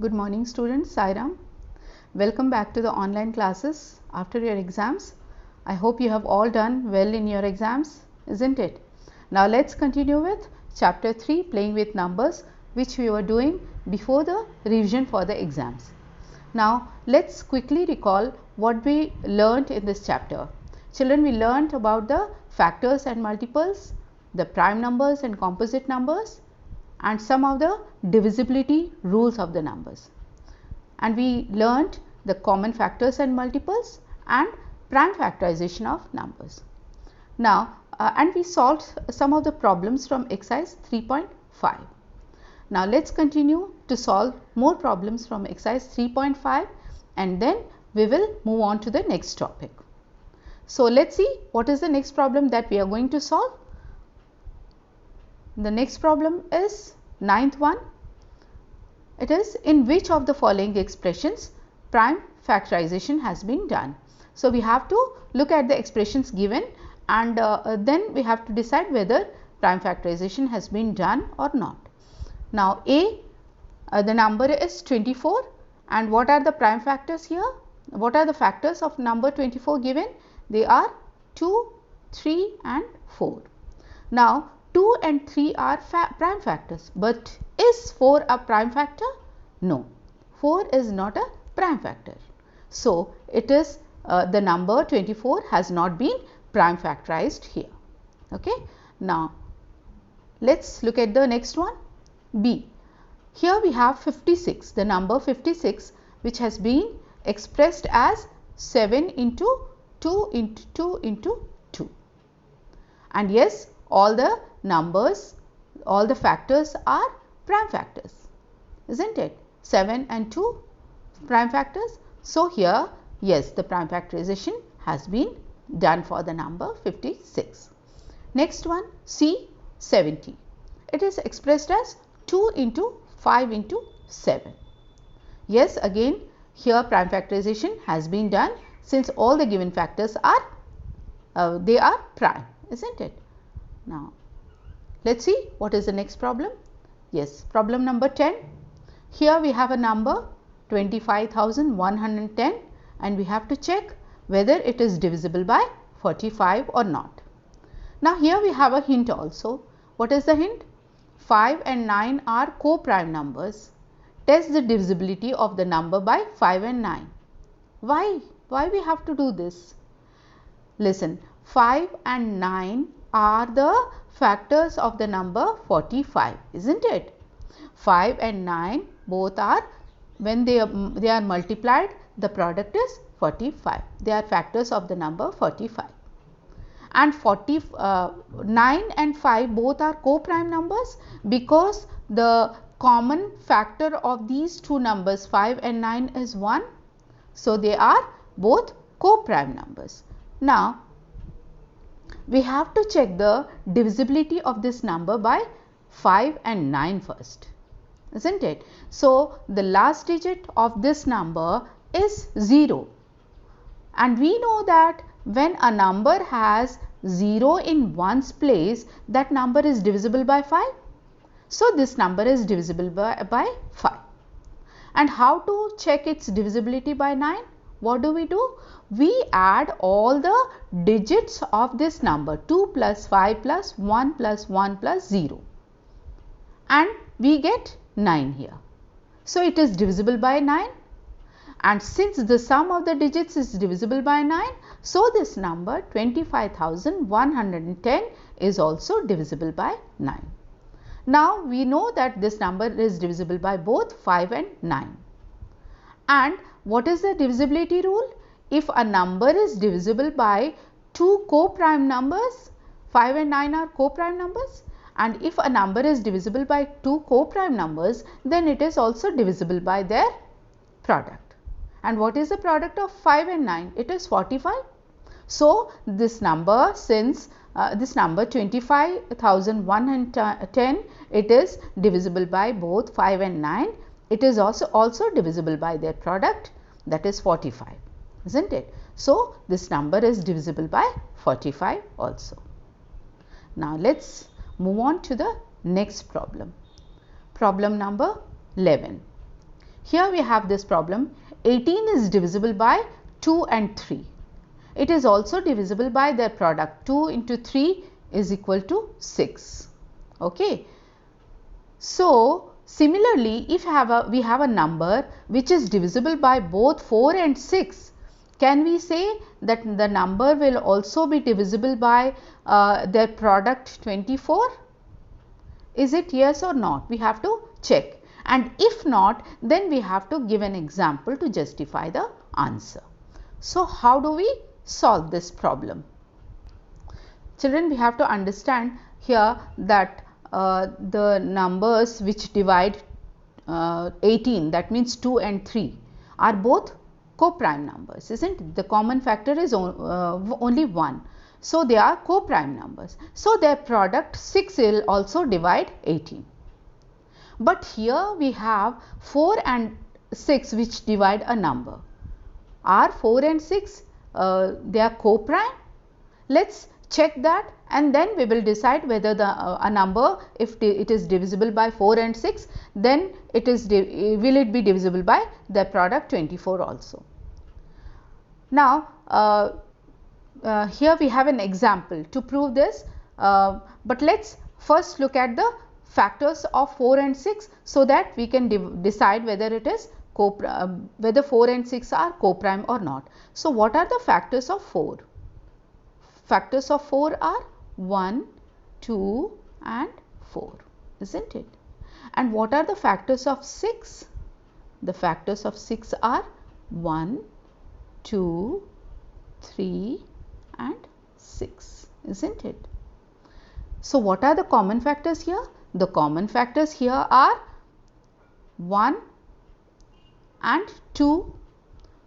Good morning students, Sairam. Welcome back to the online classes after your exams. I hope you have all done well in your exams, isn't it? Now let's continue with chapter 3, playing with numbers, which we were doing before the revision for the exams. Now let's quickly recall what we learnt in this chapter. Children, we learnt about the factors and multiples, the prime numbers and composite numbers, and some of the divisibility rules of the numbers. And we learnt the common factors and multiples and prime factorization of numbers. Now, and we solved some of the problems from exercise 3.5. Now, let's continue to solve more problems from exercise 3.5 and then we will move on to the next topic. So, let's see what is the next problem that we are going to solve. The next problem is 9th one. It is, in which of the following expressions prime factorization has been done. So, we have to look at the expressions given and then we have to decide whether prime factorization has been done or not. Now, A, the number is 24 and what are the prime factors here? What are the factors of number 24 given? They are 2, 3 and 4. Now, 2 and 3 are prime factors, but is 4 a prime factor? No, 4 is not a prime factor. So, it is the number 24 has not been prime factorized here. Okay. Now, let us look at the next one, B. Here we have 56, the number 56 which has been expressed as 7 into 2 into 2 into 2. And yes, all the numbers, all the factors are prime factors, isn't it? 7 and 2 prime factors. So, here yes, the prime factorization has been done for the number 56. Next one, C, 70. It is expressed as 2 into 5 into 7. Yes, again here prime factorization has been done since all the given factors are they are prime, isn't it? Now, let us see what is the next problem. Yes, problem number 10. Here we have a number 25,110 and we have to check whether it is divisible by 45 or not. Now, here we have a hint also. What is the hint? 5 and 9 are co-prime numbers. Test the divisibility of the number by 5 and 9. Why? Why we have to do this? Listen, 5 and 9 are the factors of the number 45, isn't it? 5 and 9 both are, when they are multiplied, the product is 45. They are factors of the number 45. And 9 and 5 both are co-prime numbers because the common factor of these two numbers 5 and 9 is 1. So, they are both co-prime numbers. Now, we have to check the divisibility of this number by 5 and 9 first, isn't it? So, the last digit of this number is 0 and we know that when a number has 0 in one's place, that number is divisible by 5. So, this number is divisible by 5. And how to check its divisibility by 9? What do? We add all the digits of this number 2 plus 5 plus 1 plus 1 plus 0 and we get 9 here. So, it is divisible by 9 and since the sum of the digits is divisible by 9, so this number 25,110 is also divisible by 9. Now, we know that this number is divisible by both 5 and 9. And what is the divisibility rule? If a number is divisible by two co-prime numbers, 5 and 9 are co-prime numbers, and if a number is divisible by two co-prime numbers, then it is also divisible by their product. And what is the product of 5 and 9? It is 45. So, this number, since this number 25,110, it is divisible by both 5 and 9. It is also divisible by their product, that is 45, isn't it? So, this number is divisible by 45 also. Now, let us move on to the next problem. Problem number 11. Here we have this problem, 18 is divisible by 2 and 3. It is also divisible by their product, 2 into 3 is equal to 6. Okay. So, similarly, if we have a number which is divisible by both 4 and 6, can we say that the number will also be divisible by their product 24? Is it yes or not? We have to check, and if not, then we have to give an example to justify the answer. So, how do we solve this problem? Children, we have to understand here that the numbers which divide 18, that means 2 and 3, are both co-prime numbers, isn't it? The common factor is only 1. So, they are co-prime numbers. So, their product 6 will also divide 18. But here we have 4 and 6 which divide a number. Are 4 and 6 they are co-prime? Let's check that, and then we will decide whether a number, if it is divisible by 4 and 6, then will it be divisible by the product 24 also. Now, here we have an example to prove this, but let's first look at the factors of 4 and 6 so that we can decide whether it is whether 4 and 6 are co-prime or not. So, what are the factors of 4? Factors of 4 are 1, 2 and 4, isn't it? And what are the factors of 6? The factors of 6 are 1, 2, 3 and 6, isn't it? So, what are the common factors here? The common factors here are 1 and 2.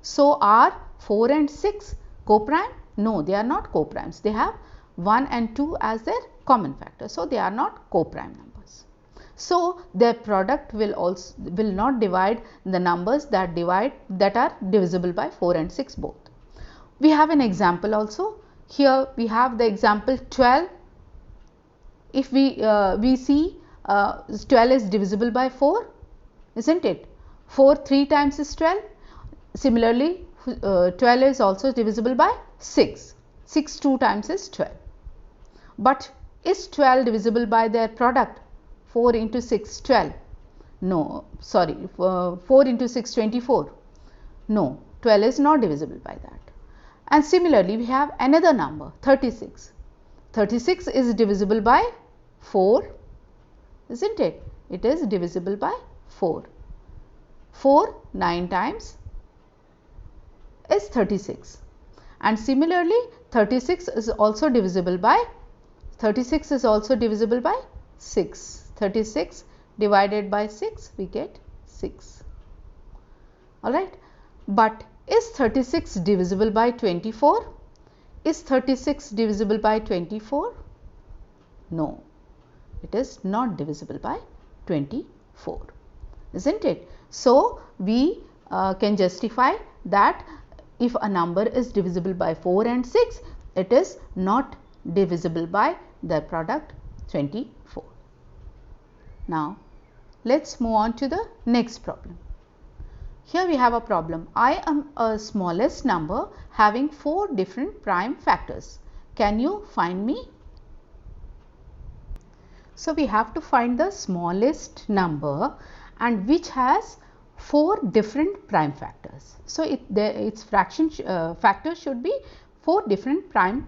So, are 4 and 6 co-prime? No, they are not co-primes. They have 1 and 2 as their common factor. So, they are not co-prime numbers. So, their product will not divide the numbers that are divisible by 4 and 6 both. We have an example also. Here we have the example 12. If we see 12 is divisible by 4, isn't it? 4 3 times is 12. Similarly, 12 is also divisible by 6. 6 2 times is 12. But is 12 divisible by their product? 4 into 6 12. No, sorry, 4 into 6 24. No, 12 is not divisible by that. And similarly, we have another number 36. 36 is divisible by 4, isn't it? It is divisible by 4. 4 9 times is 36, and similarly 36 is also divisible by 6. 36 divided by 6, we get 6. All right, but is 36 divisible by 24? Is 36 divisible by 24? No, it is not divisible by 24, isn't it? So, we can justify that if a number is divisible by 4 and 6, it is not divisible by the product 24. Now, let's move on to the next problem. Here we have a problem. I am a smallest number having 4 different prime factors. Can you find me? So, we have to find the smallest number and which has 4 different prime factors. So, its factors should be 4 different prime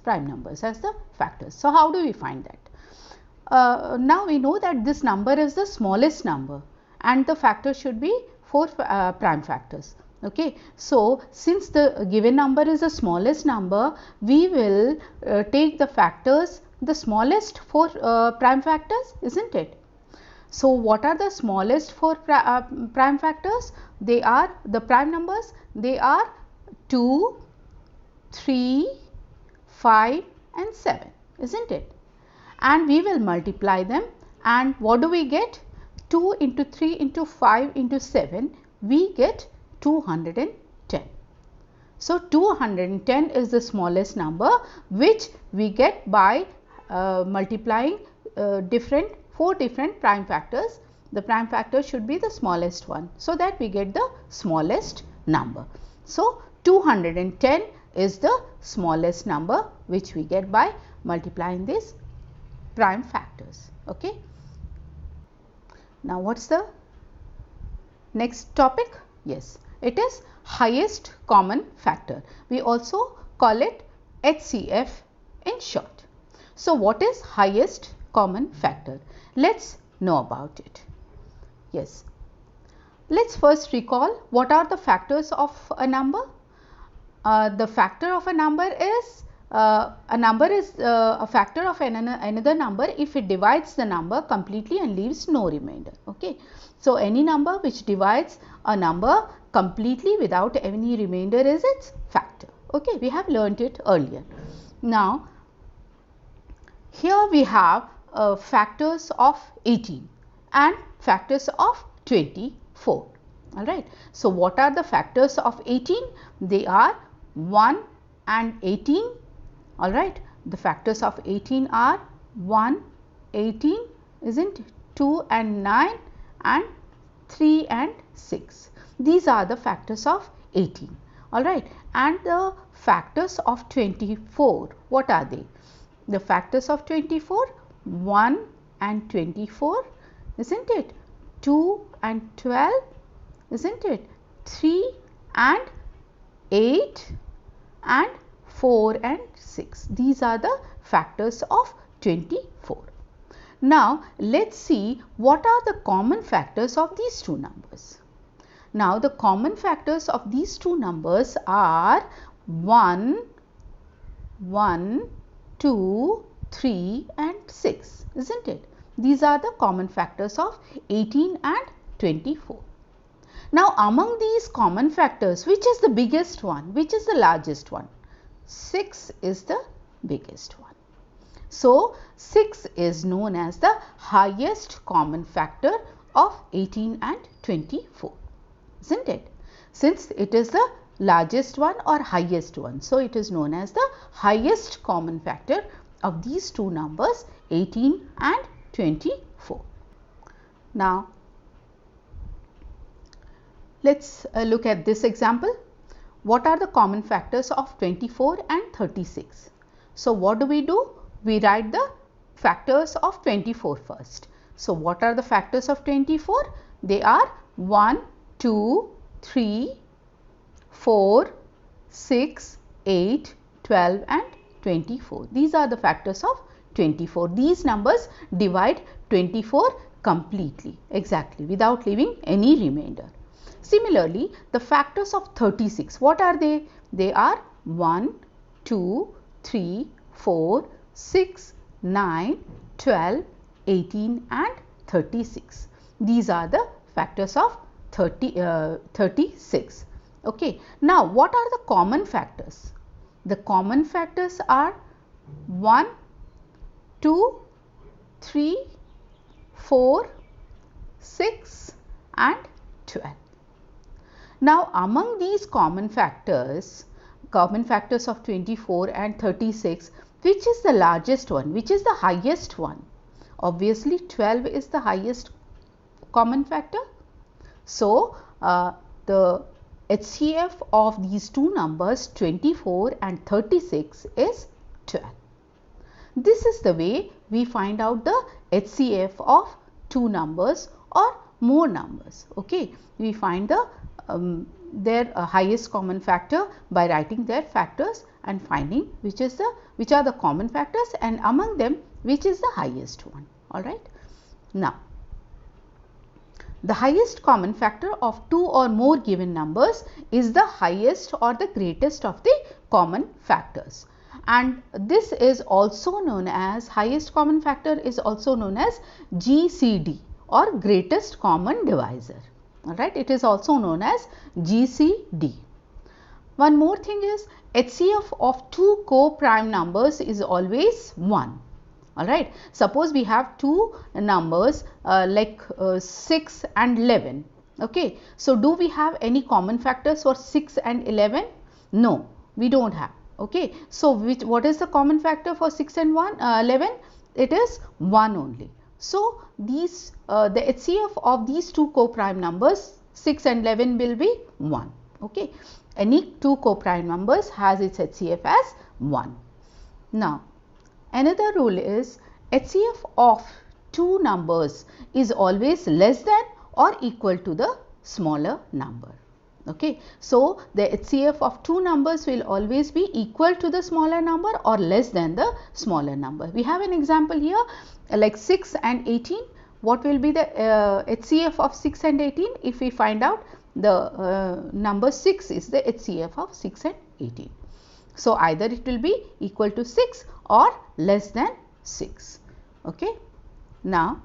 numbers as the factors. So, how do we find that? Now, we know that this number is the smallest number and the factor should be 4 prime factors. Okay. So, since the given number is the smallest number, we will take the factors, the smallest 4 prime factors, isn't it? So, what are the smallest 4 prime factors? They are the prime numbers, they are 2, 3, 5 and 7, isn't it? And we will multiply them, and what do we get? 2 into 3 into 5 into 7, we get 210. So, 210 is the smallest number which we get by multiplying 4 different prime factors the prime factor should be the smallest one, so that we get the smallest number. So 210 is the smallest number which we get by multiplying these prime factors. Okay. Now what's the next topic? Yes, it is highest common factor. We also call it HCF in short. So what is highest common factor? Let's know about it. Yes, let's first recall what are the factors of a number. The factor of a number is a factor of another number if it divides the number completely and leaves no remainder. Okay. So any number which divides a number completely without any remainder is its factor. Okay, we have learnt it earlier. Now here we have factors of 18 and factors of 24. All right. So what are the factors of 18? They are 1 and 18. All right. The factors of 18 are 1, 18, isn't it? 2 and 9 and 3 and 6. These are the factors of 18. All right. And the factors of 24, what are they? The factors of 24, 1 and 24, isn't it? 2 and 12, isn't it? 3 and 8 and 4 and 6. These are the factors of 24. Now let's see what are the common factors of these two numbers. Now the common factors of these two numbers are 1, 2, 3 and 6, isn't it? These are the common factors of 18 and 24. Now among these common factors, which is the biggest one? Which is the largest one? 6 is the biggest one. So 6 is known as the highest common factor of 18 and 24, isn't it? Since it is the largest one or highest one, so it is known as the highest common factor of these two numbers, 18 and 24. Now let's look at this example. What are the common factors of 24 and 36? So what do? We write the factors of 24 first. So what are the factors of 24? They are 1, 2, 3, 4, 6, 8, 12 and 24. These are the factors of 24. These numbers divide 24 completely, exactly, without leaving any remainder. Similarly, the factors of 36, what are they? They are 1, 2, 3, 4, 6, 9, 12, 18 and 36. These are the factors of 36. Okay. Now, what are the common factors? The common factors are 1, 2, 3, 4, 6 and 12. Now, among these common factors of 24 and 36, which is the largest one? Which is the highest one? Obviously, 12 is the highest common factor. So, the HCF of these two numbers 24 and 36 is 12. This is the way we find out the HCF of two numbers or more numbers. Okay, we find the their highest common factor by writing their factors and finding which are the common factors, and among them which is the highest one. All right. Now, the highest common factor of two or more given numbers is the highest or the greatest of the common factors, and this is also known as, highest common factor is also known as GCD or greatest common divisor. All right, it is also known as GCD. One more thing is, HCF of two co-prime numbers is always 1. All right, suppose we have two numbers like 6 and 11. Okay, so do we have any common factors for 6 and 11? No, we don't have. Okay, so what is the common factor for 6 and 11? It is 1 only. So these the HCF of these two co-prime numbers 6 and 11 will be 1. Okay, any two co-prime numbers has its HCF as 1. Now another rule is HCF of two numbers is always less than or equal to the smaller number. Okay, so the HCF of two numbers will always be equal to the smaller number or less than the smaller number. We have an example here like 6 and 18. What will be the HCF of 6 and 18? If we find out the number 6 is the HCF of 6 and 18. So either it will be equal to 6 or less than 6. Okay. Now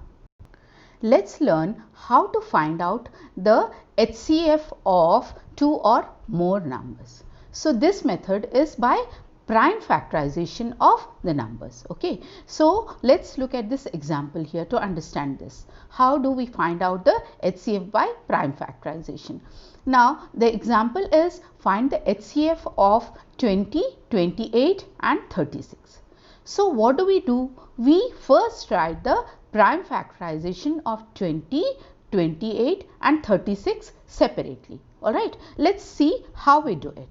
let's learn how to find out the HCF of two or more numbers. So this method is by prime factorization of the numbers. Okay, so let's look at this example here to understand this. How do we find out the HCF by prime factorization? Now the example is find the HCF of 20, 28 and 36. So what do? We first write the prime factorization of 20, 28 and 36 separately. Alright, let's see how we do it.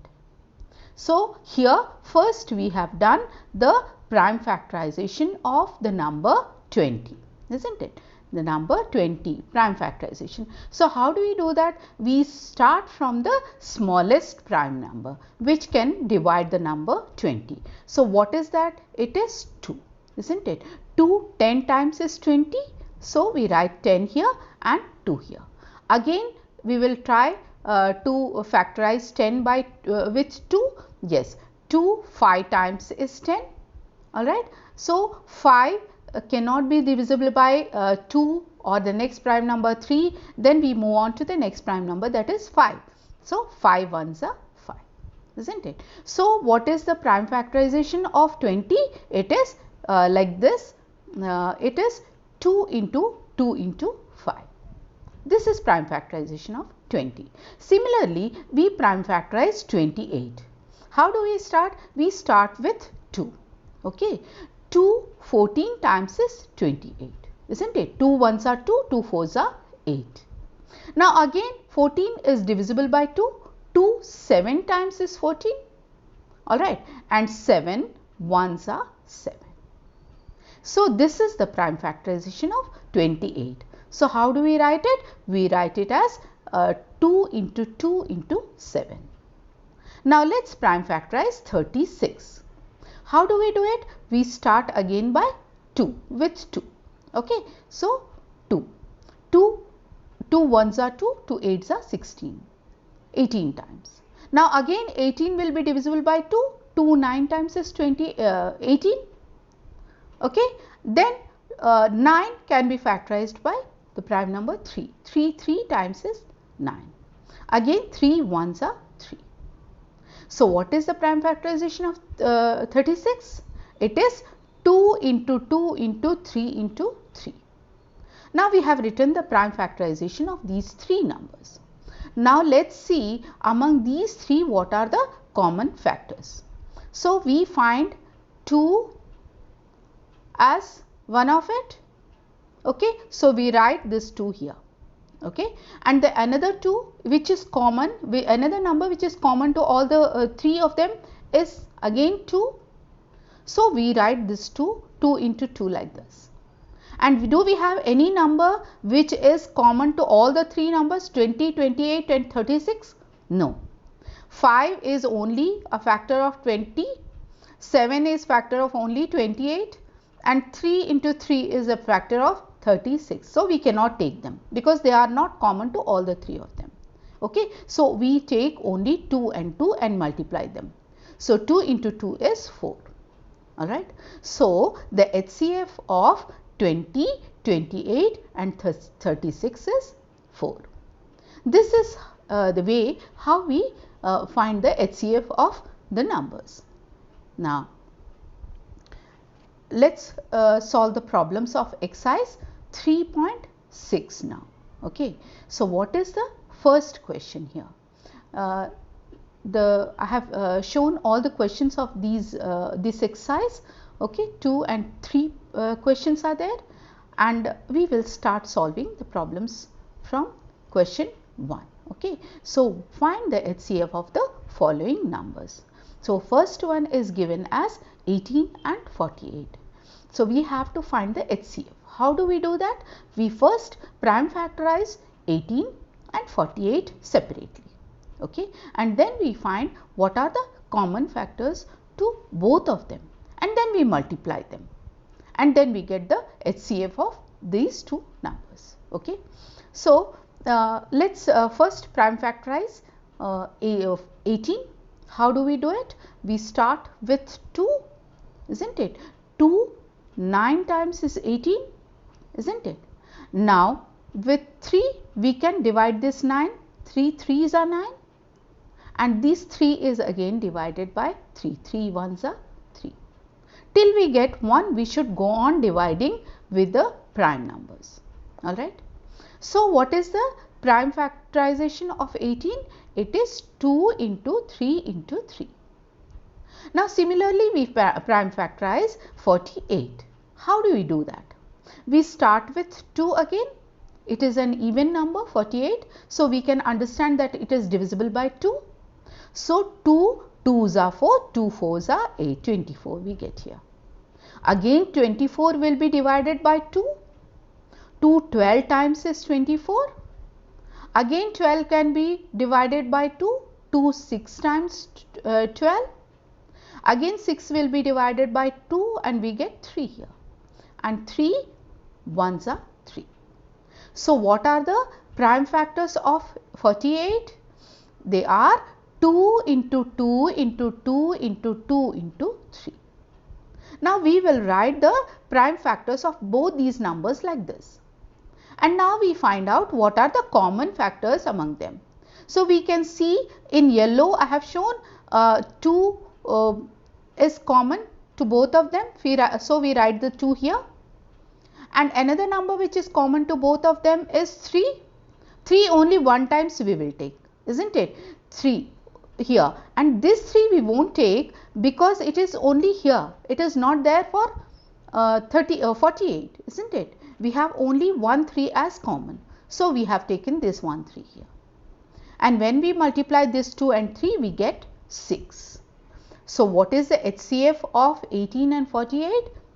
So here first we have done the prime factorization of the number 20, isn't it? The number 20 prime factorization. So how do we do that? We start from the smallest prime number which can divide the number 20. So what is that? It is 2, isn't it? 2 10 times is 20. So we write 10 here and 2 here. Again we will try to factorize 10 by with 2. Yes, 2 5 times is 10. Alright. So 5 cannot be divisible by 2 or the next prime number 3. Then we move on to the next prime number, that is 5. So 5 ones are 5, isn't it? So what is the prime factorization of 20? It is like this. It is 2 into 2 into 5. This is prime factorization of 20. Similarly, we prime factorize 28. How do we start? We start with 2. Okay, 2 14 times is 28, isn't it? 2 ones are 2, 2 fours are 8. Now again 14 is divisible by 2. 2 7 times is 14. Alright, and 7 ones are 7. So this is the prime factorization of 28. So how do we write it? We write it as 2 into 2 into 7. Now let's prime factorize 36. How do we do it? We start again by 2 with 2. Okay, so 2. 2 ones are 2, 2 eights are 16. 18 times. Now again 18 will be divisible by 2. 2 9 times is 18. Okay, then 9 can be factorized by the prime number 3. 3 times is 9. Again 3 ones are 3. So what is the prime factorization of 36? It is 2 into 2 into 3 into 3. Now we have written the prime factorization of these three numbers. Now let's see among these three what are the common factors. So we find 2 as one of it. Okay, so we write this 2 here. Okay, and the another 2 which is common, another number which is common to all the three of them is again 2. So we write this 2 into 2 like this. And do we have any number which is common to all the three numbers 20, 28 and 36? No. 5 is only a factor of 20, 7 is factor of only 28 and 3 into 3 is a factor of 36. So we cannot take them because they are not common to all the three of them. Okay, so we take only 2 and 2 and multiply them. So 2 into 2 is 4. Alright, so the HCF of 20, 28 and 36 is 4. This is the way how we find the HCF of the numbers. Now let's solve the problems of exercise 3.6 now. Okay, so what is the first question here? I have shown all the questions of these this exercise. Okay, 2 and 3 questions are there, and we will start solving the problems from question 1. Okay. So, find the HCF of the following numbers. So, first one is given as 18 and 48. So, we have to find the HCF. How do we do that? We first prime factorize 18 and 48 separately. Okay. And then we find what are the common factors to both of them, and then we multiply them, and then we get the HCF of these two numbers. Okay. So, let us first prime factorize of 18. How do we do it? We start with 2, isn't it? 2 9 times is 18, isn't it? Now, with 3 we can divide this 9, 3 3s are 9, and this 3 is again divided by 3, 3 1s are 3. Till we get 1, we should go on dividing with the prime numbers. Alright. So, what is the prime factorization of 18? It is 2 into 3 into 3. Now, similarly, we prime factorize 48. How do we do that? We start with 2 again. It is an even number, 48. So, we can understand that it is divisible by 2. So, 2 2s are 4, 2 4s are 8, 24 we get here. Again 24 will be divided by 2. 2 12 times is 24. Again 12 can be divided by 2. 2 6 times 12. Again 6 will be divided by 2 and we get 3 here. And 3 1s are 3. So, what are the prime factors of 48? They are 2 into 2 into 2 into 2 into 3. Now, we will write the prime factors of both these numbers like this. And now, we find out what are the common factors among them. So, we can see in yellow I have shown 2 is common to both of them. So, we write the 2 here. And another number which is common to both of them is 3. 3 only one times we will take, isn't it? 3 here, and this 3 we won't take because it is only here. It is not there for 48, isn't it? We have only 1 3 as common. So, we have taken this 1 3 here. And when we multiply this 2 and 3, we get 6. So, what is the HCF of 18 and 48?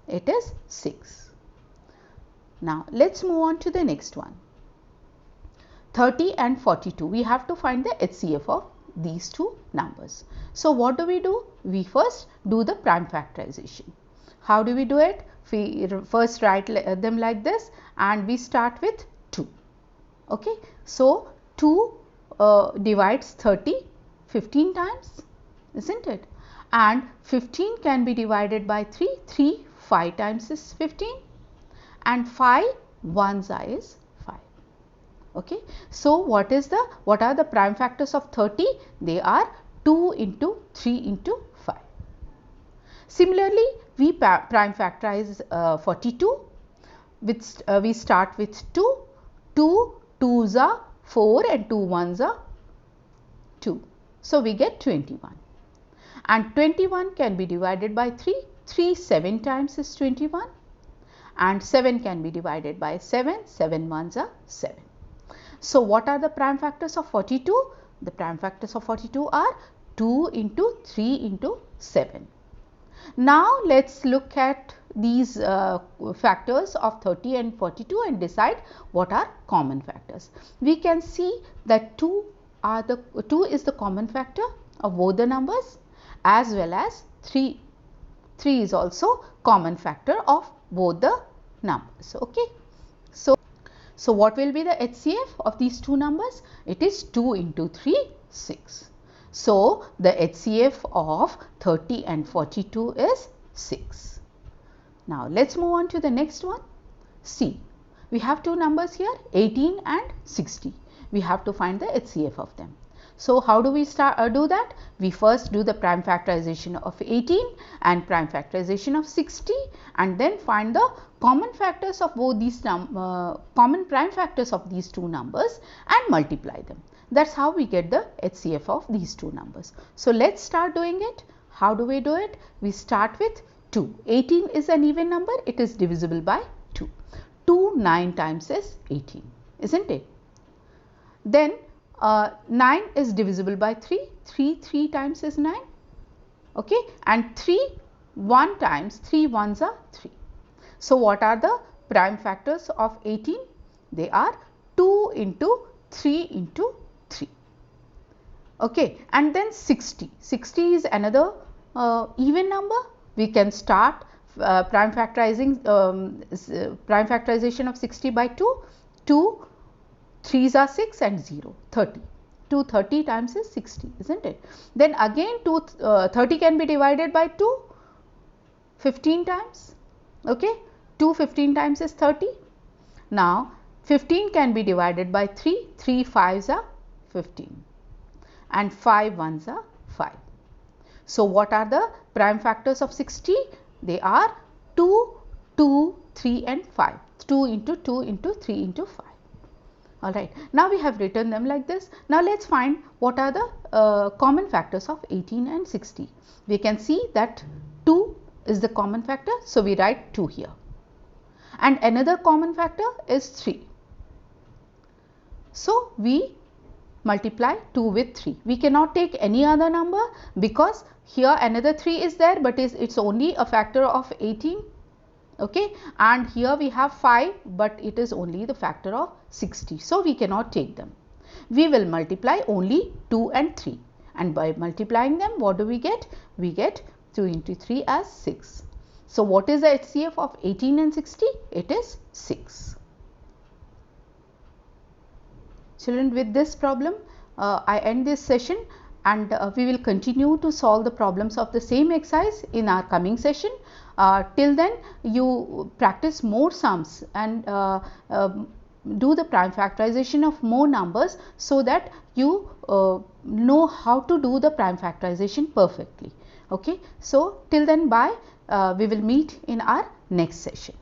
It is 6. Now, let us move on to the next one. 30 and 42. We have to find the HCF of these two numbers. So, what do? We first do the prime factorization. How do we do it? We first write them like this and we start with 2. Okay. So, 2 divides 30 15 times, isn't it? And 15 can be divided by 3. 3 5 times is 15 and 5 1s is 5. Okay. So, what are the prime factors of 30? They are 2 into 3 into 5. Similarly, we prime factorize 42. We start with 2. 2 2s are 4 and 2 1s are 2. So, we get 21. And 21 can be divided by 3. 3 7 times is 21. And 7 can be divided by 7. 7 1s are 7. So, what are the prime factors of 42? The prime factors of 42 are 2 into 3 into 7. Now, let us look at these factors of 30 and 42 and decide what are common factors. We can see that 2 is the common factor of both the numbers as well as 3. 3 is also common factor of both the numbers. Okay. So, what will be the HCF of these two numbers? It is 2 into 3, 6. So, the HCF of 30 and 42 is 6. Now, let us move on to the next one. See, we have two numbers here, 18 and 60. We have to find the HCF of them. So, how do we do that? We first do the prime factorization of 18 and prime factorization of 60 and then find the common factors of both these common prime factors of these two numbers and multiply them. That is how we get the HCF of these two numbers. So, let us start doing it. How do we do it? We start with 2. 18 is an even number. It is divisible by 2. 2 2 9 times is 18, isn't it? Then 9 is divisible by 3, 3 times is 9, okay, and 3 1 times 3 ones are 3. So what are the prime factors of 18? They are 2 into 3 into 3, okay, and then 60. 60 is another even number. We can start prime factorization of 60 by 2. 2 3s are 6 and 0, 30. 2 30 times is 60, isn't it? Then again 30 can be divided by 2 15 times, okay. 2 15 times is 30. Now 15 can be divided by 3, 3 5s are 15 and 5 1s are 5. So what are the prime factors of 60? They are 2, 2, 3 and 5. 2 into 2 into 3 into 5. Alright, now we have written them like this. Now let us find what are the common factors of 18 and 60. We can see that 2 is the common factor, so we write 2 here. And another common factor is 3. So we multiply 2 with 3. We cannot take any other number because here another 3 is there, but it's only a factor of 18. Okay, and here we have 5, but it is only the factor of 60. So we cannot take them. We will multiply only 2 and 3, and by multiplying them, what do we get? We get 2 into 3 as 6. So what is the HCF of 18 and 60? It is 6. Children, with this problem, I end this session, and we will continue to solve the problems of the same exercise in our coming session. Till then, you practice more sums and do the prime factorization of more numbers, so that you know how to do the prime factorization perfectly. Okay. So till then, bye. We will meet in our next session.